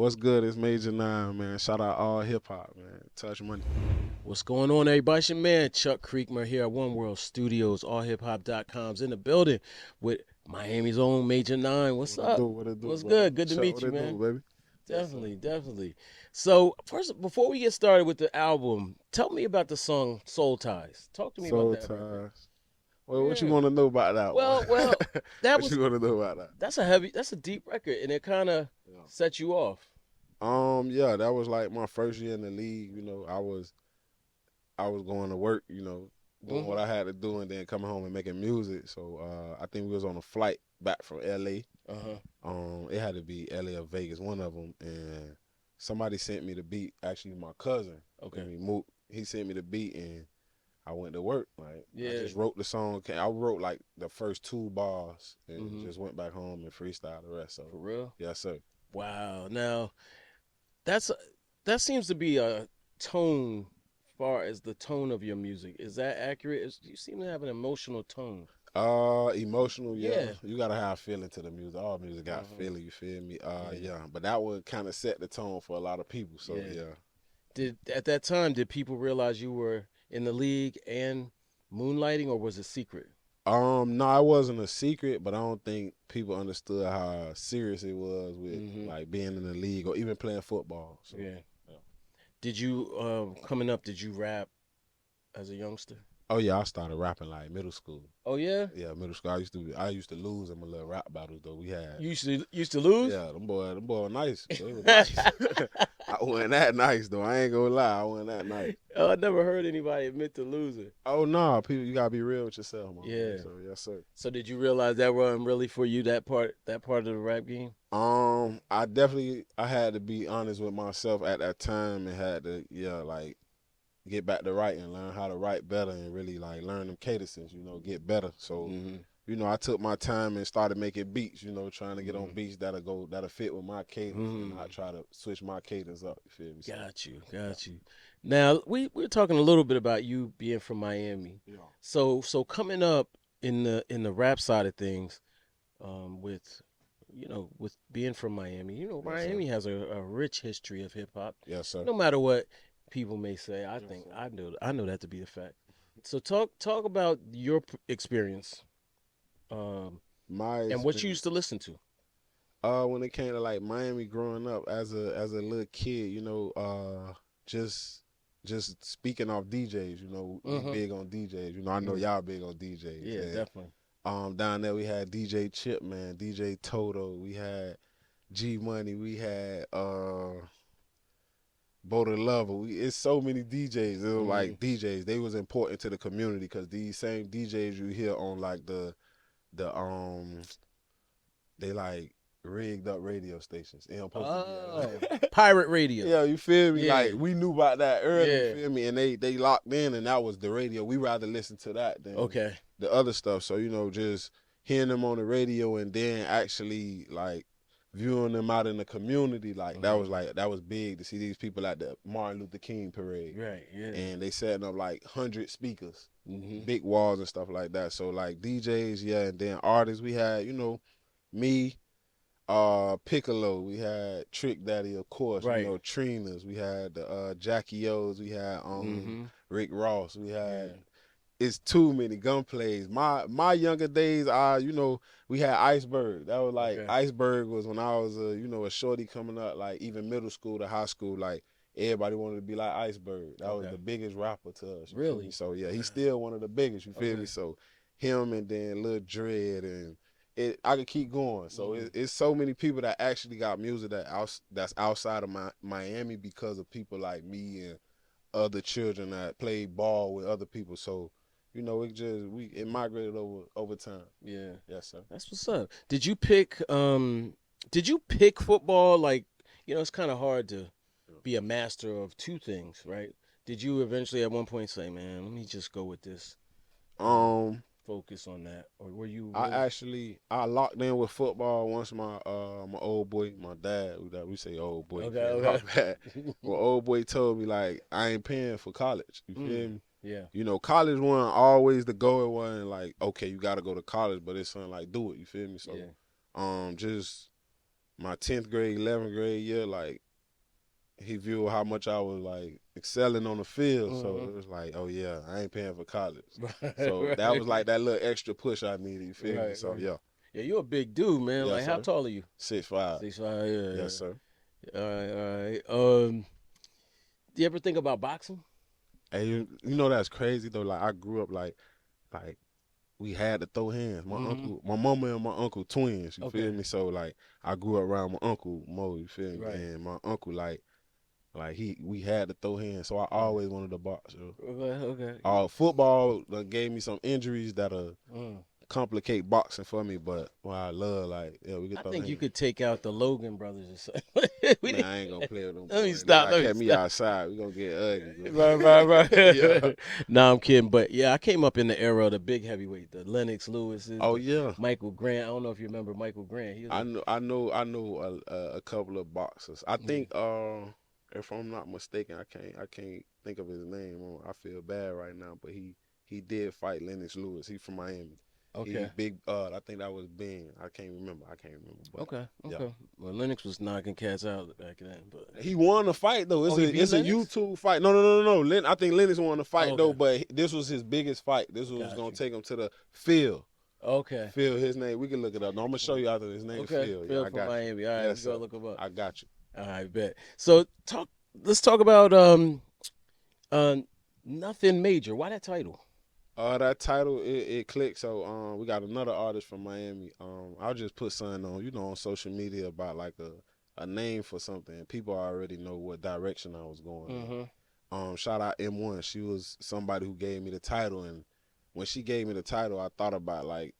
What's good? It's Major 9, man. Shout out all hip hop, man. Touch money. What's going on, everybody? It's your man, Chuck Creekmer here at One World Studios. AllHipHopTV's in the building with Miami's own Major 9. What's What it up? do? What it do? What's Brother? good? Good to Chuck, meet what you, it man. do, baby? Definitely, definitely. So, first, before we get started with the album, tell me about the song Soul Ties. Talk to me about Soul that record. Ties. Well, what you Yeah. want to know about that Well, one? well, that What was you want to know about that? that's a deep record, and it kind of Yeah. set you off. Yeah, that was like my first year in the league. I was going to work, doing what I had to do, and then coming home and making music. So I think we was on a flight back from LA. It had to be LA or Vegas, one of them, and somebody sent me the beat. Actually, my cousin. Okay. Mook, he sent me the beat, and I went to work. Like, Yeah. I just wrote the song. I wrote like the first 2 bars, and Mhm. just went back home and freestyled the rest. So For real? yes, sir. Wow. Now, that's that seems to be a tone, far as the tone of your music. Is that accurate? You seem to have an emotional tone. Emotional, yeah. Yeah. You gotta have feeling to the music. All music got feeling. You feel me? Yeah. But that would kind of set the tone for a lot of people. So Yeah. yeah. At that time, did people realize you were in the league and moonlighting, or was it secret? No, it wasn't a secret, but I don't think people understood how serious it was with Mhm. like being in the league or even playing football. So Yeah. Did you coming up? Did you rap as a youngster? oh yeah, I started rapping like middle school. Oh yeah. Yeah, middle school. I used to lose in my little rap battles though. We had You used to lose. yeah, them boy were nice. They were nice. I wasn't that nice though. I ain't gonna lie, I wasn't that nice. Oh, I never heard anybody admit to losing. Oh no, people, you gotta be real with yourself, man. Yeah. So yes, sir. So did you realize that wasn't really for you, that part of the rap game? I had to be honest with myself at that time and had to like get back to writing, learn how to write better, and really like learn them cadences, get better. So I took my time and started making beats, trying to get on beats that'll fit with my cadence, and not try to switch my cadence up. You feel me? So, Got you. Now we're talking a little bit about you being from Miami. yeah. So coming up in the rap side of things, with with being from Miami, Yes, Miami has a rich history of hip hop. Yes, sir. No matter what people may say, I Yes, think sir. I know that to be a fact. So talk about your experience, My and what you experience, used to listen to. when it came to like Miami growing up as a little kid, just speaking off DJs, we big on DJs. I know y'all big on DJs. Yeah, And, definitely. down there we had DJ Chip, man, DJ Toto, we had G Money, we had Bo the Lover. It's so many DJs. It was like DJs. They was important to the community because these same DJs you hear on like the they like rigged up radio stations. It don't supposed to be that. Pirate radio. Yeah, you feel me? Yeah. Like we knew about that early, Yeah. you feel me? And they locked in, and that was the radio. We rather listen to that than Okay. the other stuff. So just hearing them on the radio and then actually like viewing them out in the community, like that was big to see these people at the Martin Luther King parade. Right. Yeah. And they setting up like 100 speakers, Mhm. big walls and stuff like that. So like DJs, yeah, and then artists we had, me, Piccolo, we had Trick Daddy, of course, Right. Trinas, we had the Jackie O's, we had Rick Ross, we had it's too many gunplays. My younger days, we had Iceberg. That was like Iceberg was when I was a shorty coming up, like even middle school to high school, like everybody wanted to be like Iceberg. That was the biggest rapper to us. Really? So yeah, he's still one of the biggest, you feel me? So him and then Lil Dread and I could keep going. So it's so many people that actually got music that's outside of Miami because of people like me and other children that played ball with other people. So it migrated over time. Yeah. Yes, sir. That's what's up. Did you pick football? Like, it's kind of hard to be a master of two things, right? Did you eventually at one point say, man, let me just go with this, focus on that? Or were you really... I locked in with football once my old boy, my dad, we say old boy. Okay. My old boy told me like I ain't paying for college. You feel me? Yeah. College wasn't always the goal. It wasn't like, okay, you got to go to college, but it's something like, do it. You feel me? So, just my 10th grade, 11th grade year, like he viewed how much I was like excelling on the field. So it was like, oh yeah, I ain't paying for college. So that was like that little extra push I needed. You feel me? So yeah. Yeah, you're a big dude, man. Yes, like, sir. how tall are you? 6'5". 6'5", yeah. Yes, sir. All right. Do you ever think about boxing? Hey, you know that's crazy though. Like I grew up like we had to throw hands. My uncle, my mama and my uncle twins. You feel me? So like I grew up around my uncle Mo. You feel me? Right. And my uncle like we had to throw hands. So I always wanted to box. Okay. Football gave me some injuries that complicate boxing for me, but I love we could. I think you could take out the Logan brothers or something. Man, I ain't gonna play with them. Let me stop. Let me outside. We gonna get ugly. Right. Yeah. Nah, I'm kidding, but yeah, I came up in the era of the big heavyweight, the Lennox Lewis's. Oh yeah. Michael Grant. I don't know if you remember Michael Grant. I know a couple of boxers. I think if I'm not mistaken, I can't think of his name. I feel bad right now, but he did fight Lennox Lewis. He's from Miami. Okay. He big. I think that was Ben. I can't remember. But, okay. Yeah. Well, Lennox was knocking cats out back then, but he won the fight though. It's a YouTube fight. No. I think Lennox won the fight though, but this was his biggest fight. This was gonna take him to the field. Okay. Phil, his name. We can look it up. No, I'm gonna show you after his name. Okay. Phil. Phil from Miami. All right, yes, go look him up. I got you. All right, bet. So let's talk about Nothin Major. Why that title? That title it clicked. So we got another artist from Miami. I'll just put something on social media about like a name for something. People already know what direction I was going. Shout out M1. She was somebody who gave me the title, and when she gave me the title, I thought about like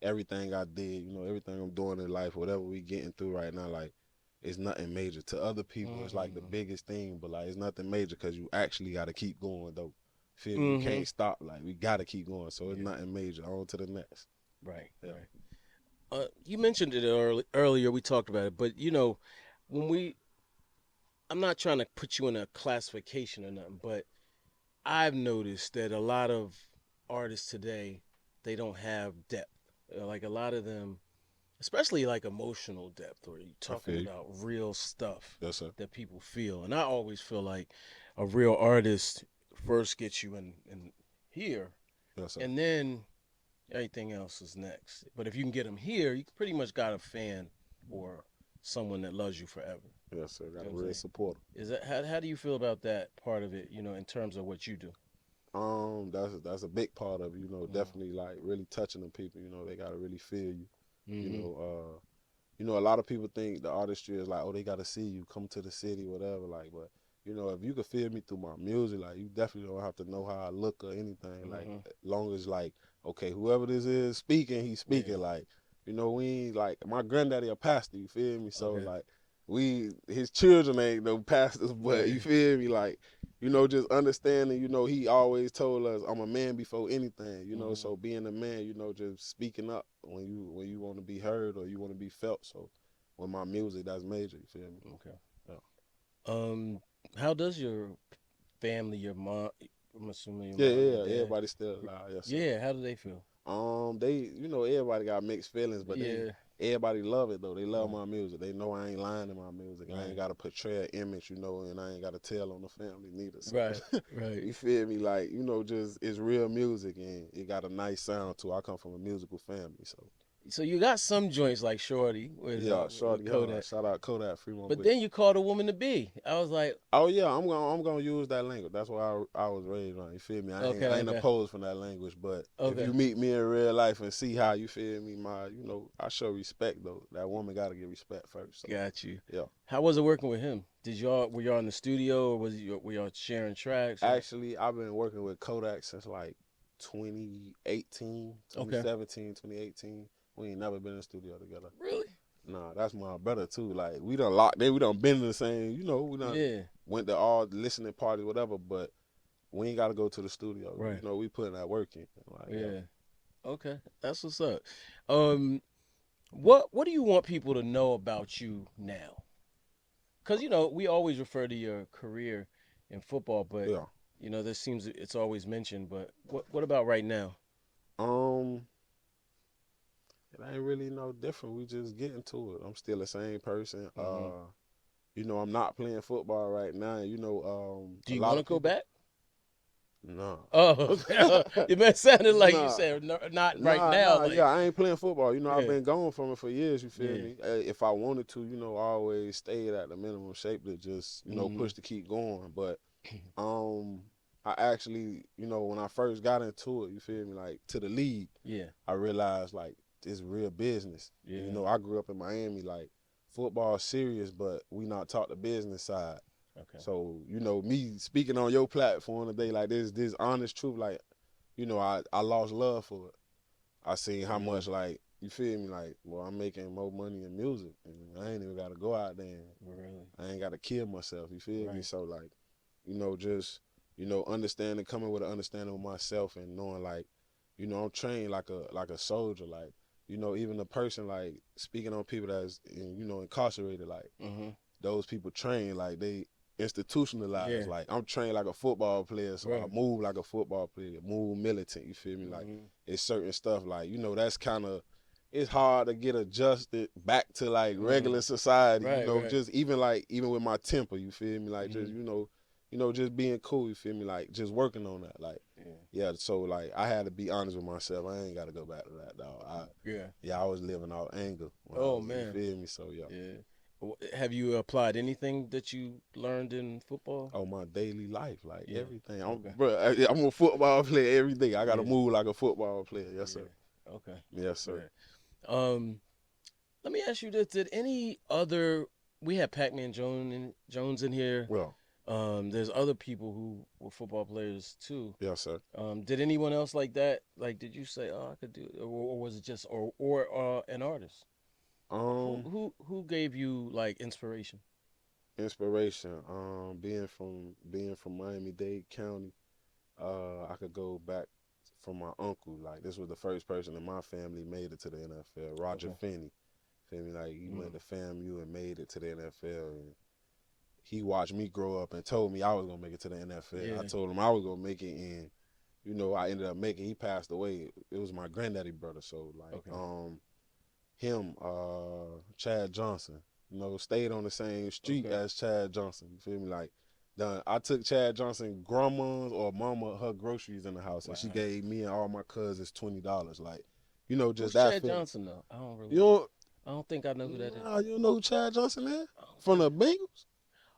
everything I did, everything I'm doing in life, whatever we getting through right now, like it's nothing major. To other people, it's like the biggest thing, but like it's nothing major because you actually got to keep going though. Feel me? You can't stop. Like we got to keep going. So it's nothing major. On to the next. Right. Yeah. Right. You mentioned it earlier. We talked about it, but I'm not trying to put you in a classification or nothing, but I've noticed that a lot of artists today, they don't have depth. Like a lot of them, especially like emotional depth, where you're talking about real stuff that people feel. And I always feel like a real artist first gets you in here, and then everything else is next. But if you can get them here, you pretty much got a fan or someone that loves you forever. Yes, sir. Got a real supporter. Is that how do you feel about that part of it? In terms of what you do. That's a big part of it. Definitely like really touching the people. They gotta really feel you. A lot of people think the artistry is like, oh, they gotta see you, come to the city, whatever. Like, but if you could feel me through my music, like you definitely don't have to know how I look or anything. Like, long as like, okay, whoever this is speaking, he's speaking. Like, we ain't like my granddaddy a pastor. You feel me? So like, his children ain't no pastors, but you feel me? Like, just understanding. He always told us, I'm a man before anything. So being a man, just speaking up when you want to be heard or you want to be felt. So with my music, that's major. You feel me? Okay. Yeah. How does your family, your mom, I'm assuming your mom, everybody's still alive. Yes, sir. Yeah, how do they feel? They, everybody got mixed feelings, but everybody love it though. They love my music. They know I ain't lying in my music. I ain't gotta portray an image, and I ain't gotta tell on the family neither. So, right. You feel me? Like, just it's real music and it got a nice sound too. I come from a musical family, So you got some joints like Shorty with Shorty, with Kodak. Shout out Kodak, free one. But then you called a woman to be. I was like, oh yeah, I'm gonna use that language. That's why I was raised on. You feel me? I ain't opposed from that language. But if you meet me in real life and see how you feel me, I show respect though. That woman gotta get respect first. So. Got you. Yeah. How was it working with him? Were y'all in the studio or were y'all sharing tracks? Actually, I've been working with Kodak since like 2018, 2017, 2018. We ain't never been in the studio together. Really? Nah, that's my brother too. Like we done locked in, we done been in the same, we done went to all the listening parties, whatever, but we ain't gotta go to the studio. Right. We putting that work in. Like, Okay. That's what's up. What do you want people to know about you now? Because we always refer to your career in football, but there seems it's always mentioned. But what about right now? It ain't really no different. We just getting to it. I'm still the same person. You know, I'm not playing football right now. You know, Do a you lot want to of go people. back? No. Oh, it may sounded like you Nah. said not right now. Like, Yeah, I ain't playing football. You know, I've yeah, been going from it for years, you feel yeah. me? If I wanted to, you know, I always stayed at the minimum shape to just, you know, Mm-hmm. push to keep going. But I actually, you know, when I first got into it, you feel me, like to the league, Yeah, I realized like it's real business. yeah. And, you know, I grew up in Miami, like football serious, but we not taught the business side. Okay. So, you know, me speaking on your platform today, like this honest truth, like, you know, I lost love for it. I seen how much, like, you feel me, like, well, I'm making more money in music, and I ain't even got to go out there and I ain't got to kill myself, you feel me? So, like, you know, just, you know, understanding, coming with an understanding of myself and knowing, like, you know, I'm trained like a soldier, like, you know, even a person, like, speaking on people that's, you know, incarcerated, like, those people train, like, they institutionalized. Like, I'm trained like a football player, so I move like a football player, move militant, you feel me? Like, it's certain stuff, like, you know, that's kind of, it's hard to get adjusted back to, like, regular society, you know, just even with my temper, you feel me? Like, just, you know, just being cool, you feel me? Like, just working on that, like, so, like, I had to be honest with myself. I ain't got to go back to that, dog. I was living off anger. Man. You feel me? So, yeah. Have you applied anything that you learned in football? Oh, my daily life, like everything. I'm a football player every day. I got to move like a football player. Yes, sir. Okay. Yes, sir. Let me ask you this: did any other? We had Pac-Man Jones in here. Well, there's other people who were football players too. Yes, sir. Did anyone else like that? Like, did you say, "Oh, I could do," or was it just or an artist? Who gave you like inspiration? Inspiration. Being from Miami-Dade County, I could go back from my uncle. Like, this was the first person in my family made it to the NFL. Roger Finney. Feel me? Like, he went to FAMU and made it to the NFL. And he watched me grow up and told me I was gonna make it to the NFL. I told him I was gonna make it, and you know, I ended up making. He passed away. It was my granddaddy brother. So like, him, Chad Johnson, you know, stayed on the same street as Chad Johnson. You feel me? Like, I took Chad Johnson grandma's or mama her groceries in the house, and she gave me and all my cousins $20. Like, you know, just Who's that. Chad Johnson though? I don't really. You know, I don't think I know who that is. You don't know who Chad Johnson is? From the Bengals?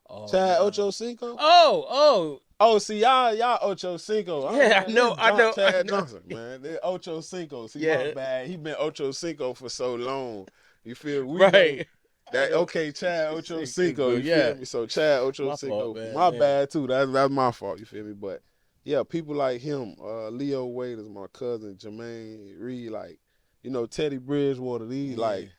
Oh, Chad Ocho Cinco? Oh, see, y'all Ocho Cinco. Yeah, I know. Chad Johnson, man. They're Ocho Cinco. See, my bad. He been Ocho Cinco for so long. You feel me? Know that, Chad Ocho Cinco, you feel me? So Chad Ocho Cinco. My bad, too. That's my fault, you feel me? But, yeah, people like him, Leo Wade is my cousin, Jermaine Reed, like, you know, Teddy Bridgewater, these, like,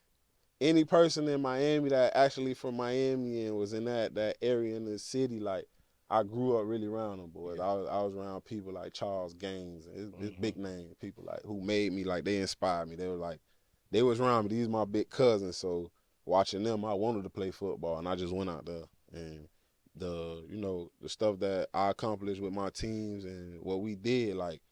any person in Miami that actually from Miami and was in that area in the city, like, I grew up really around them boys. I was around people like Charles Gaines. It's big name people like who made me, like, they inspired me. They were like, they was around me. These my big cousins. So watching them, I wanted to play football, and I just went out there. And the stuff that I accomplished with my teams and what we did, like,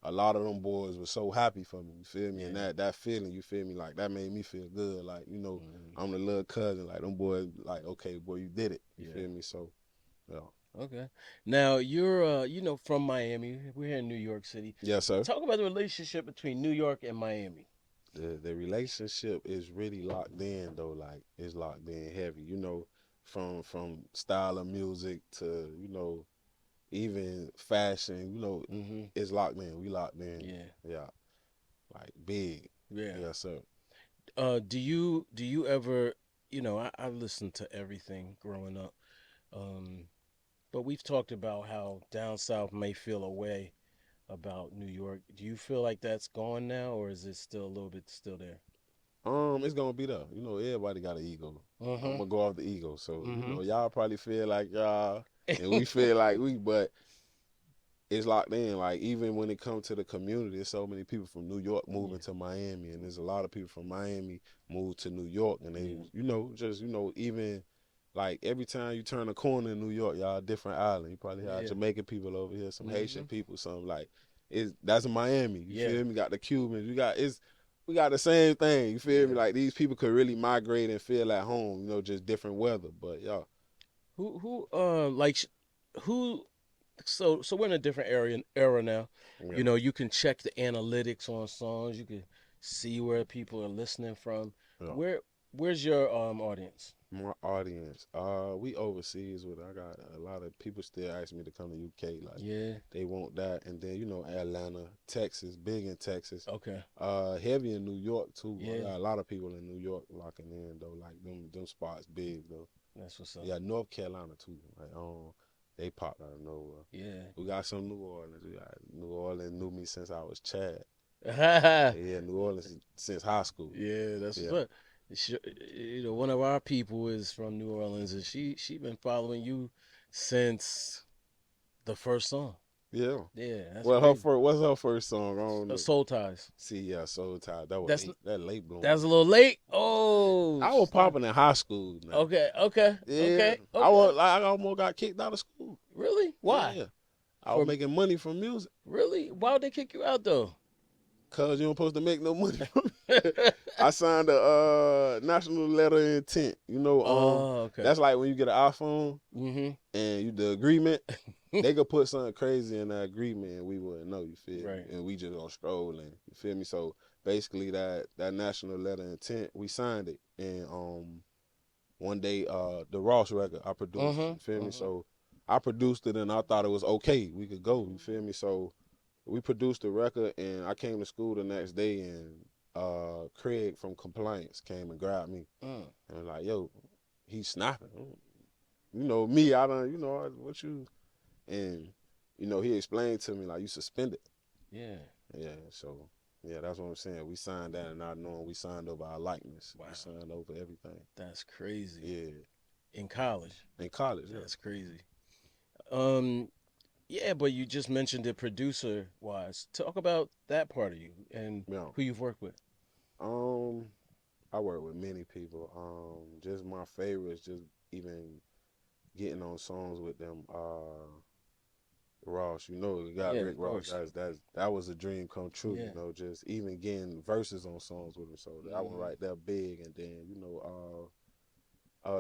a lot of them boys were so happy for me, you feel me? And that feeling, you feel me? Like, that made me feel good. Like, you know, I'm the little cousin. Like, them boys, like, okay, boy, you did it. You feel me? So, yeah. Okay. Now, you're, from Miami. We're here in New York City. Yes, sir. Talk about the relationship between New York and Miami. The relationship is really locked in, though. Like, it's locked in heavy, you know, from style of music to, you know, even fashion, you know, it's locked in. We locked in. Yeah. Like, big. Yeah. Yes, sir. Do you ever, I listened to everything growing up. But we've talked about how down south may feel a way about New York. Do you feel like that's gone now, or is it still a little bit still there? It's gonna be there. You know, everybody got an ego. I'm gonna go off the ego. So, you know, y'all probably feel like y'all and we feel like we, but it's locked in. Like, even when it comes to the community, there's so many people from New York moving to Miami, and there's a lot of people from Miami move to New York, and they, even like every time you turn a corner in New York, y'all different island. You probably have Jamaican people over here, some Haitian people, something like that's Miami. You feel me? Got the Cubans. You got we got the same thing. You feel me? Like these people could really migrate and feel at home. You know, just different weather. But y'all, who? So we're in a different era now. yeah. You know, you can check the analytics on songs. You can see where people are listening from. Yeah. Where's your audience? My audience, we overseas with. I got a lot of people still ask me to come to UK. Like, they want that, and then Atlanta, Texas, big in Texas. Okay. Heavy in New York too. Yeah. I got a lot of people in New York locking in though. Like them spots big though. That's what's up. Yeah, North Carolina too. Like they popped out of nowhere. Yeah. We got some New Orleans. New Orleans knew me since I was Chad. Yeah, New Orleans since high school. Yeah, that's what. One of our people is from New Orleans, and she been following you since the first song. Yeah. Yeah. That's what's her first song? I don't know. Soul Ties. See, yeah, Soul Ties. That late bloomer. That's a little late. Oh. I was popping in high school. Man. Okay. Yeah. I almost got kicked out of school. Really? Why? Yeah. I was making money from music. Really? Why would they kick you out though? Cause you don't supposed to make no money from it. I signed a national letter of intent. Okay. That's like when you get an iPhone and the agreement, they could put something crazy in that agreement and we wouldn't know, you feel right. me? And we just gonna stroll in, you feel me? So basically that national letter of intent, we signed it. And one day the Ross record I produced, you feel me? So I produced it and I thought it was okay. We could go, you feel me? So we produced the record, and I came to school the next day, and Craig from compliance came and grabbed me, and was like, "Yo, he's snapping." You know me, I don't, what you, and he explained to me like, "You suspended." Yeah. So that's what I'm saying. We signed that, and not knowing we signed over our likeness. Wow. We signed over everything. That's crazy. Yeah. In college. Yeah. That's crazy. Yeah, but you just mentioned it producer-wise. Talk about that part of you and who you've worked with. I work with many people. Just my favorites, just even getting on songs with them. Ross, we got Rick Ross. That was a dream come true. Yeah. Just even getting verses on songs with him. So that one right there big. And then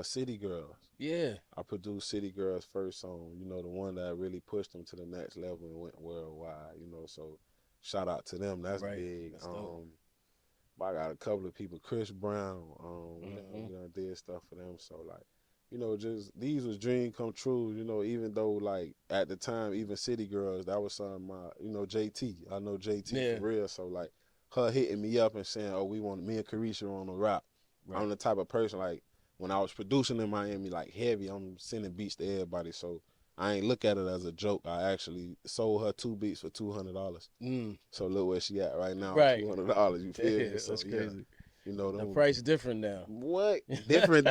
City Girls. Yeah. I produced City Girls' first song, the one that really pushed them to the next level and went worldwide, so shout out to them. That's big. That's I got a couple of people, Chris Brown, did stuff for them. So just these was dream come true, even though like at the time, even City Girls, that was something JT. I know JT for real. So like her hitting me up and saying, "Oh, me and Carisha on the rap." Right. I'm the type of person like, when I was producing in Miami, like heavy, I'm sending beats to everybody. So I ain't look at it as a joke. I actually sold her 2 beats for $200. So look where she at right now. Right. $200. You feel me? So, that's crazy. The price different now. What? Different.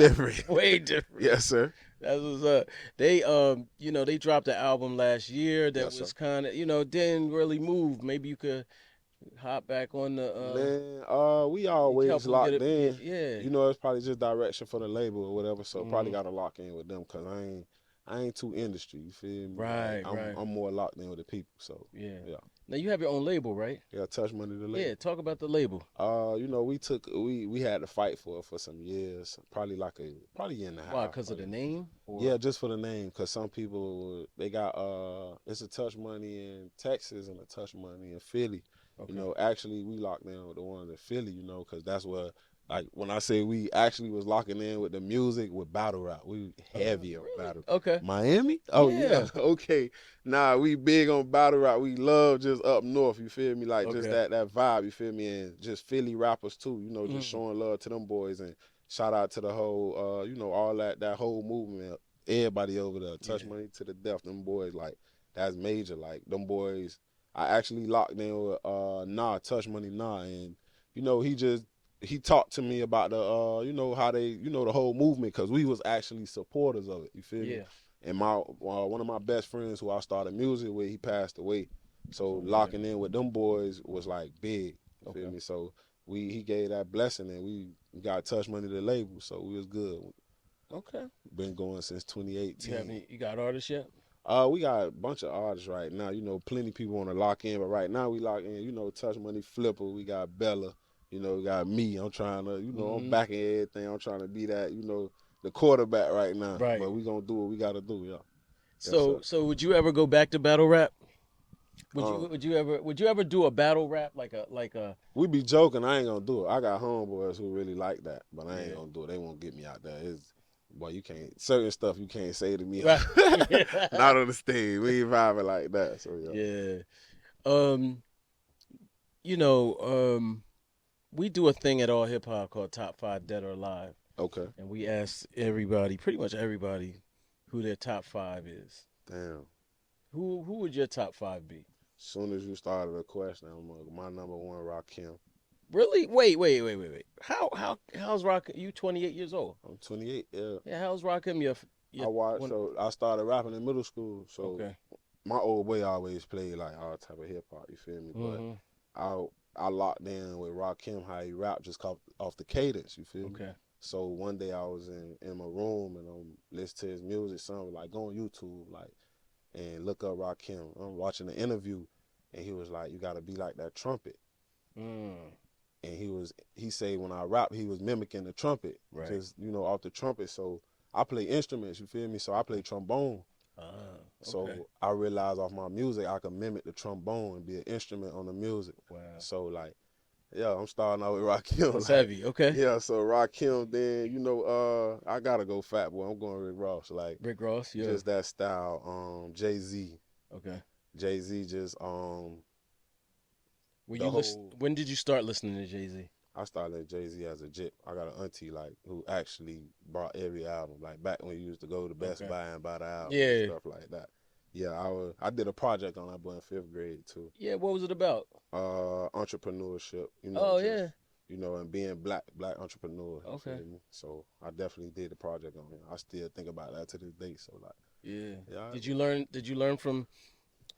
Way different. Yes, sir. That was they dropped the album last year that was kind of didn't really move. Maybe you could hop back on the we always locked in. Yeah. It's probably just direction for the label or whatever, so probably gotta lock in with them, because I ain't too industry, you feel me? Right, I'm more locked in with the people, so yeah. Now you have your own label, right? Yeah, Touch Money The Label. Yeah, talk about the label. We had to fight for it for some years, probably a year and a half. Why, because of the name? Or? Yeah, just for the name, because some people, they got it's a Touch Money in Texas and a Touch Money in Philly. Okay. Actually, we locked in with the one in Philly, because that's where, like, when I say we actually was locking in with the music, with battle rap. We heavy on battle. Okay. Miami? Oh, yeah. Okay. Nah, we big on battle rap. We love just up north, you feel me? Like, just that vibe, you feel me? And just Philly rappers, too, just showing love to them boys. And shout out to the whole, all that whole movement. Everybody over there. Touch Money to the death. Them boys, like, that's major. Like, them boys... I actually locked in with Touch Money and he talked to me about the how they the whole movement, because we was actually supporters of it. You feel me? And my one of my best friends who I started music with, he passed away. So locking in with them boys was like big. You feel me? So he gave that blessing, and we got Touch Money The Label, so we was good. Okay. Been going since 2018. You got artists yet? We got a bunch of artists right now. Plenty of people want to lock in, but right now we lock in, Touch Money, Flipper. We got Bella. You know, got me. I'm trying to, you know, I'm backing everything. I'm trying to be that, you know, the quarterback right now. Right. But we gonna do what we gotta do, yeah. So, would you ever go back to battle rap? Would you ever do a battle rap like a? We be joking. I ain't gonna do it. I got homeboys who really like that, but I ain't gonna do it. They won't get me out there. Boy, you can't certain stuff you can't say to me. Right. Not on the stage. We ain't vibing like that. So yeah. You know, we do a thing at All Hip Hop called Top 5 Dead or Alive. Okay. And we ask everybody, pretty much everybody, who their top 5 is. Damn. Who would your top 5 be? As soon as you started the question, my number one, Rakim. Really? Wait. How's Rakim? You 28 years old? I'm 28. Yeah. Yeah. How's Rakim? So I started rapping in middle school. So my old boy always played like all type of hip hop. You feel me? But I locked in with Rakim how he rap just off the cadence. You feel me? Okay. So one day I was in my room and I'm listening to his music. Something like go on YouTube and look up Rakim. I'm watching the interview and he was like, you gotta be like that trumpet. And he say when I rap, he was mimicking the trumpet, just, you know, off the trumpet. So I play instruments, you feel me? So I play trombone. So I realized off my music, I could mimic the trombone and be an instrument on the music. Wow. So like, yeah, I'm starting out with Rakim. That's heavy, okay. Yeah, so Rakim, then, you know, I gotta go Fat Boy. I'm going Rick Ross. Like Rick Ross, yeah. Just that style. Jay-Z. Okay. Jay-Z just when did you start listening to Jay-Z? I started Jay-Z as a jit. I got an auntie like who actually bought every album. Like back when you used to go to Best Buy and buy the album and stuff like that. Yeah, I did a project on that boy in 5th grade too. Yeah, what was it about? Entrepreneurship. You know. Oh yeah. You know, and being black entrepreneur. Okay. So I definitely did a project on him. I still think about that to this day. So like. Yeah. Did you learn from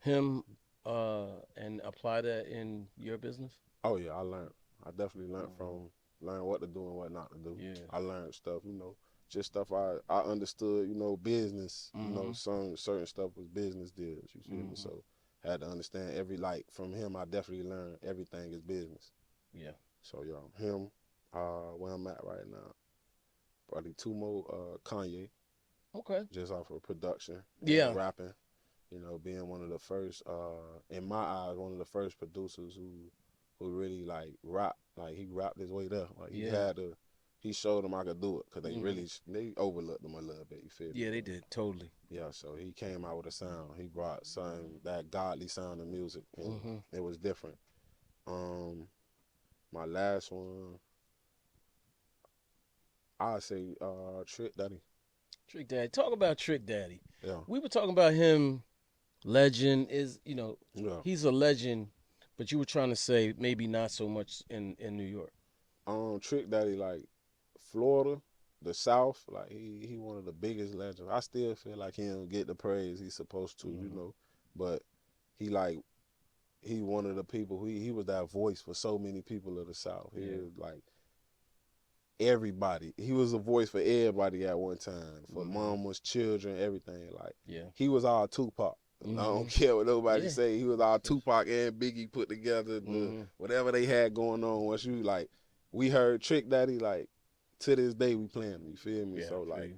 him and apply that in your business? Oh yeah, I learned. I definitely learned what to do and what not to do. Yeah. I learned stuff, you know, just stuff I understood, you know, business. You know, certain stuff was business deals, you feel me? So I had to understand from him I definitely learned everything is business. Yeah. So yeah, him, where I'm at right now. Probably 2 more, Kanye. Okay. Just off of production. Yeah. Rapping. You know, being one of the first, in my eyes, one of the first producers who really like rap. Like he rapped his way there. Like he showed them I could do it because they overlooked him a little bit. You feel me? Yeah, they did totally. Yeah, so he came out with a sound. He brought that godly sound of music. And it was different. My last one, I'd say Trick Daddy. Trick Daddy. Talk about Trick Daddy. Yeah. We were talking about him. Legend is, you know, he's a legend, but you were trying to say maybe not so much in New York. Trick Daddy, like Florida, the South, like he one of the biggest legends. I still feel like he don't get the praise he's supposed to, you know, but he one of the people. He was that voice for so many people of the South. He was like everybody. He was a voice for everybody at one time, for mamas, children, everything. Like he was our Tupac. I don't care what nobody say. He was our Tupac and Biggie put together. Whatever they had going on. Once you like, we heard Trick Daddy, like to this day we playing him. You feel me? So like,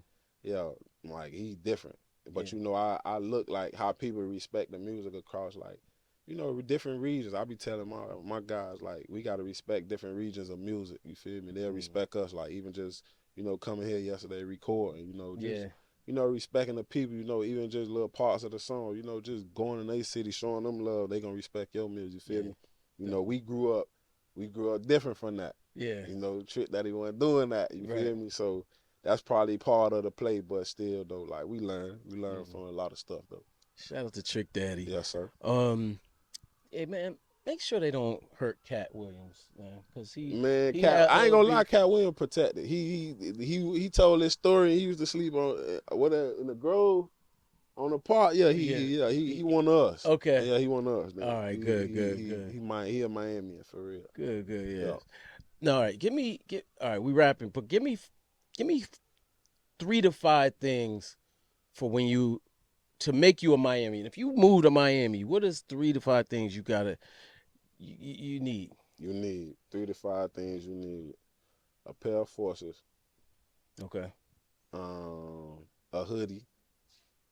like he different. But you know, I look like how people respect the music across like, you know, different regions. I be telling my guys like we gotta respect different regions of music. You feel me? They'll respect us. Like even just, you know, coming here yesterday recording. You know, just. You know, respecting the people, you know, even just little parts of the song, you know, just going in their city, showing them love, they gonna respect your music, you feel me? You know, we grew up different from that. Yeah. You know, Trick Daddy wasn't doing that, you feel me? So that's probably part of the play, but still though, like we learn from a lot of stuff though. Shout out to Trick Daddy. Yes, sir. Hey man, make sure they don't hurt Cat Williams, man, because I ain't gonna lie, Cat Williams protected. He told his story. He used to sleep on in the Grove, on the park. Yeah, he one of us. Okay. Yeah, he one of us. Man. All right, good. He a Miami for real. Good, yeah. No, all right, all right, we rapping, but give me 3 to 5 things for when to make you a Miami. And if you move to Miami, what is 3 to 5 things you need? You need 3 to 5 things. You need a pair of forces. Okay. A hoodie.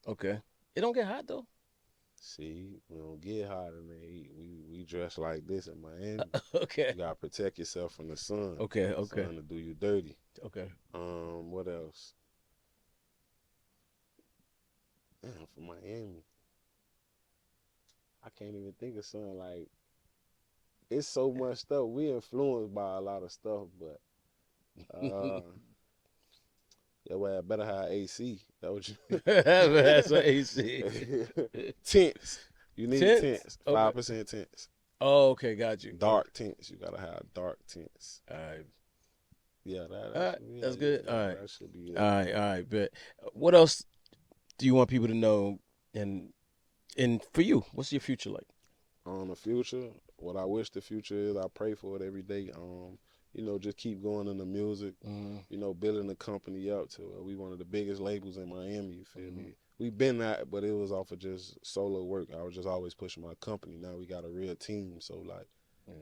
Okay. It don't get hot though. See, we don't get hot in the heat. We dress like this in Miami. Okay. You gotta protect yourself from the sun. Okay. The Okay. sun to do you dirty. Okay. What else? Damn, for Miami, I can't even think of something like. It's so much stuff. We influenced by a lot of stuff, but yeah, well, I better have AC. That what you. That's what AC. Tents. You need tents. 5% Okay. tents. Oh, okay, got you. Dark tents. You gotta have dark tents. All right. Yeah, that's good. Yeah, all right. That should be it. All right. But what else do you want people to know? And for you, what's your future like? The future, what I wish the future is, I pray for it every day. You know, just keep going in the music. You know, building the company up to we one of the biggest labels in Miami. You feel me? We've been that, but it was off of just solo work. I was just always pushing my company. Now we got a real team, so like,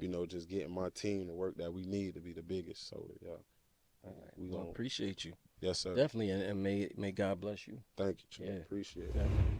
you know, just getting my team to work that we need to be the biggest. So yeah, all right. We appreciate you. Yes, sir. Definitely, and may God bless you. Thank you, Chief. Yeah. Appreciate it. Definitely.